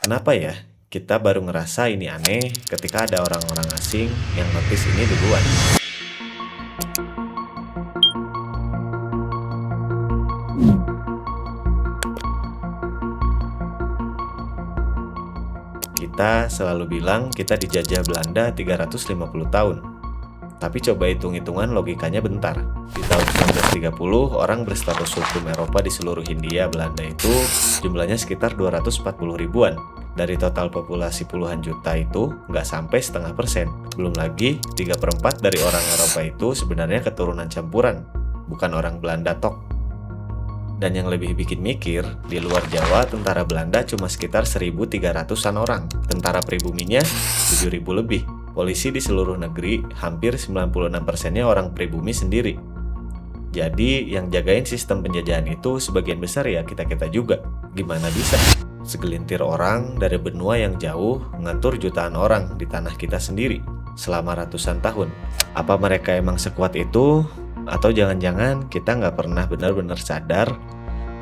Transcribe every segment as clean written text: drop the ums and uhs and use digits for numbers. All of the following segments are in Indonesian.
Kenapa ya? Kita baru ngerasa ini aneh ketika ada orang-orang asing yang notice ini duluan. Kita selalu bilang kita dijajah Belanda 350 tahun. Tapi coba hitung-hitungan logikanya bentar. Di tahun 1930, orang berstatus hukum Eropa di seluruh Hindia Belanda itu jumlahnya sekitar 240 ribuan. Dari total populasi puluhan juta itu nggak sampai setengah persen. Belum lagi 3/4 dari orang Eropa itu sebenarnya keturunan campuran, bukan orang Belanda tok. Dan yang lebih bikin mikir, di luar Jawa tentara Belanda cuma sekitar 1.300-an orang. Tentara pribuminya 7.000 lebih. Polisi di seluruh negeri hampir 96%-nya orang pribumi sendiri. Jadi yang jagain sistem penjajahan itu sebagian besar ya kita-kita juga. Gimana bisa? Segelintir orang dari benua yang jauh ngatur jutaan orang di tanah kita sendiri selama ratusan tahun. Apa mereka emang sekuat itu? Atau jangan-jangan kita nggak pernah benar-benar sadar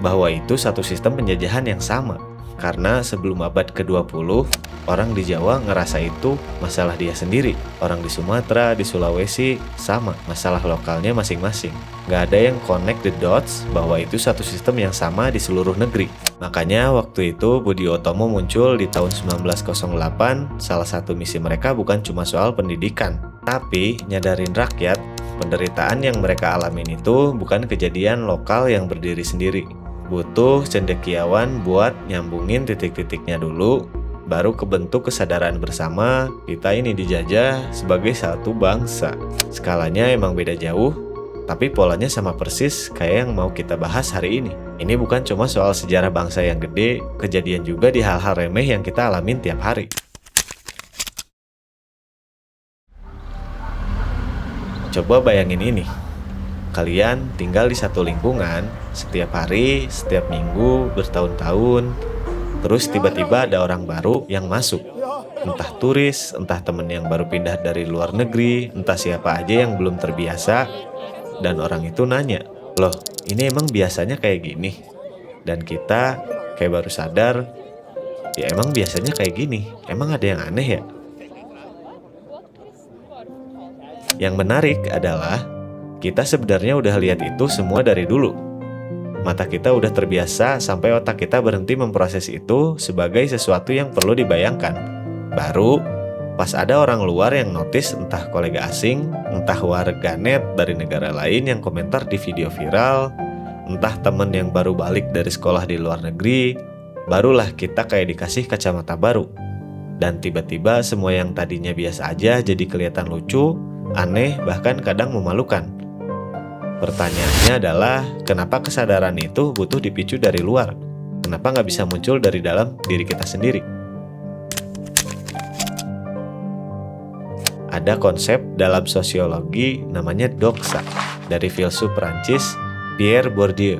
bahwa itu satu sistem penjajahan yang sama? Karena sebelum abad ke-20, orang di Jawa ngerasa itu masalah dia sendiri. Orang di Sumatera, di Sulawesi, sama, masalah lokalnya masing-masing. Nggak ada yang connect the dots bahwa itu satu sistem yang sama di seluruh negeri. Makanya waktu itu Budi Otomo muncul di tahun 1908, salah satu misi mereka bukan cuma soal pendidikan, tapi nyadarin rakyat, penderitaan yang mereka alamin itu bukan kejadian lokal yang berdiri sendiri. Butuh cendekiawan buat nyambungin titik-titiknya dulu, baru kebentuk kesadaran bersama kita ini dijajah sebagai satu bangsa. Skalanya emang beda jauh, tapi polanya sama persis kayak yang mau kita bahas hari ini. Ini bukan cuma soal sejarah bangsa yang gede, kejadian juga di hal-hal remeh yang kita alamin tiap hari. Coba bayangin ini. Kalian tinggal di satu lingkungan, setiap hari, setiap minggu, bertahun-tahun, terus tiba-tiba ada orang baru yang masuk. Entah turis, entah temen yang baru pindah dari luar negeri, entah siapa aja yang belum terbiasa. Dan orang itu nanya, loh ini emang biasanya kayak gini? Dan kita kayak baru sadar, ya emang biasanya kayak gini, emang ada yang aneh ya? Yang menarik adalah, kita sebenarnya udah lihat itu semua dari dulu. Mata kita udah terbiasa sampai otak kita berhenti memproses itu sebagai sesuatu yang perlu dibayangkan. Baru pas ada orang luar yang notice, entah kolega asing, entah warganet dari negara lain yang komentar di video viral, entah temen yang baru balik dari sekolah di luar negeri, barulah kita kayak dikasih kacamata baru. Dan tiba-tiba semua yang tadinya biasa aja jadi kelihatan lucu, aneh, bahkan kadang memalukan. Pertanyaannya adalah, kenapa kesadaran itu butuh dipicu dari luar? Kenapa nggak bisa muncul dari dalam diri kita sendiri? Ada konsep dalam sosiologi namanya doxa, dari filsuf Prancis Pierre Bourdieu.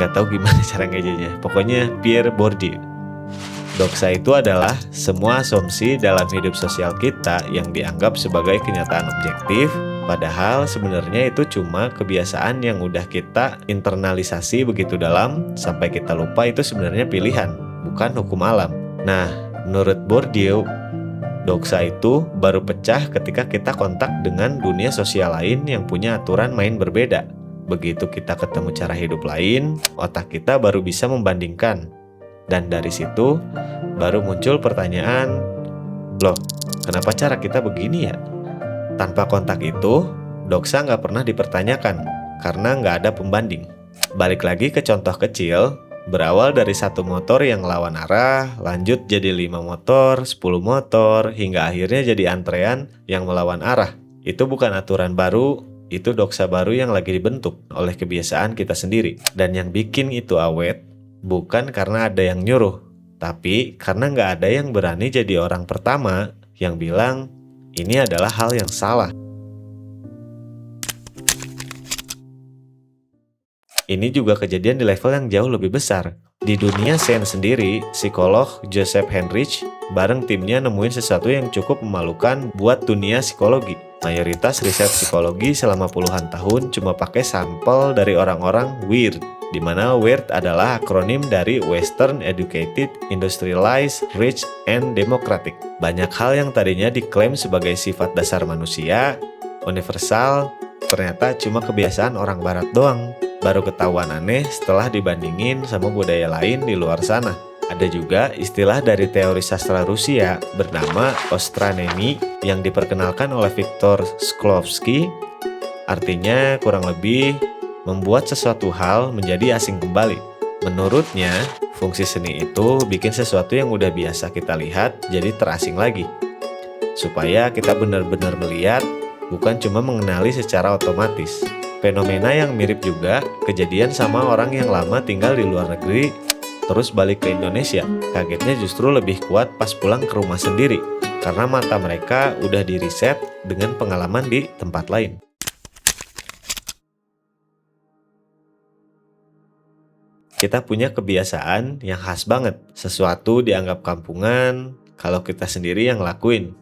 Nggak tahu gimana cara ngejanya, pokoknya Pierre Bourdieu. Doxa itu adalah semua asumsi dalam hidup sosial kita yang dianggap sebagai kenyataan objektif, padahal sebenarnya itu cuma kebiasaan yang udah kita internalisasi begitu dalam sampai kita lupa itu sebenarnya pilihan, bukan hukum alam. Nah, menurut Bourdieu, doxa itu baru pecah ketika kita kontak dengan dunia sosial lain yang punya aturan main berbeda. Begitu kita ketemu cara hidup lain, otak kita baru bisa membandingkan. Dan dari situ baru muncul pertanyaan, loh kenapa cara kita begini ya? Tanpa kontak itu, doxa nggak pernah dipertanyakan karena nggak ada pembanding. Balik lagi ke contoh kecil, berawal dari satu motor yang lawan arah, lanjut jadi 5 motor, 10 motor, hingga akhirnya jadi antrean yang melawan arah. Itu bukan aturan baru, itu doxa baru yang lagi dibentuk oleh kebiasaan kita sendiri. Dan yang bikin itu awet, bukan karena ada yang nyuruh, tapi karena nggak ada yang berani jadi orang pertama yang bilang, ini adalah hal yang salah. Ini juga kejadian di level yang jauh lebih besar. Di dunia sains sendiri, psikolog Joseph Henrich bareng timnya nemuin sesuatu yang cukup memalukan buat dunia psikologi. Mayoritas riset psikologi selama puluhan tahun cuma pakai sampel dari orang-orang weird, di mana WERD adalah akronim dari Western Educated, Industrialized, Rich, and Democratic. Banyak hal yang tadinya diklaim sebagai sifat dasar manusia, universal, ternyata cuma kebiasaan orang barat doang. Baru ketahuan aneh setelah dibandingin sama budaya lain di luar sana. Ada juga istilah dari teori sastra Rusia bernama Ostranemy yang diperkenalkan oleh Viktor Shklovsky. Artinya kurang lebih membuat sesuatu hal menjadi asing kembali. Menurutnya, fungsi seni itu bikin sesuatu yang udah biasa kita lihat jadi terasing lagi. Supaya kita benar-benar melihat, bukan cuma mengenali secara otomatis. Fenomena yang mirip juga kejadian sama orang yang lama tinggal di luar negeri, terus balik ke Indonesia. Kagetnya justru lebih kuat pas pulang ke rumah sendiri, karena mata mereka udah diriset dengan pengalaman di tempat lain. Kita punya kebiasaan yang khas banget. Sesuatu dianggap kampungan kalau kita sendiri yang lakuin.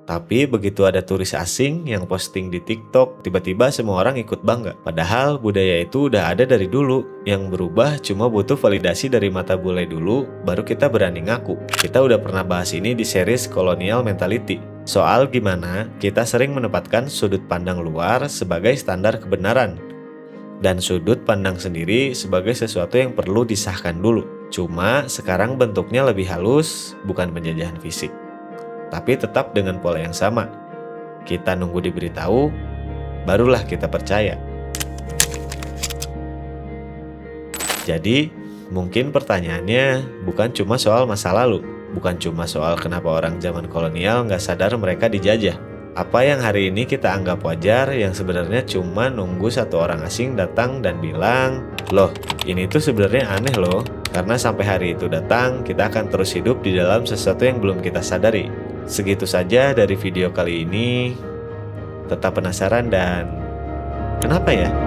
Tapi begitu ada turis asing yang posting di TikTok, tiba-tiba semua orang ikut bangga. Padahal budaya itu udah ada dari dulu. Yang berubah cuma butuh validasi dari mata bule dulu, baru kita berani ngaku. Kita udah pernah bahas ini di series Colonial Mentality. Soal gimana kita sering menempatkan sudut pandang luar sebagai standar kebenaran. Dan sudut pandang sendiri sebagai sesuatu yang perlu disahkan dulu. Cuma sekarang bentuknya lebih halus, bukan penjajahan fisik. Tapi tetap dengan pola yang sama. Kita nunggu diberitahu, barulah kita percaya. Jadi, mungkin pertanyaannya bukan cuma soal masa lalu. Bukan cuma soal kenapa orang zaman kolonial nggak sadar mereka dijajah. Apa yang hari ini kita anggap wajar yang sebenarnya cuma nunggu satu orang asing datang dan bilang, "Loh, ini tuh sebenarnya aneh loh." Karena sampai hari itu datang, kita akan terus hidup di dalam sesuatu yang belum kita sadari. Segitu saja dari video kali ini. Tetap penasaran dan kenapa ya?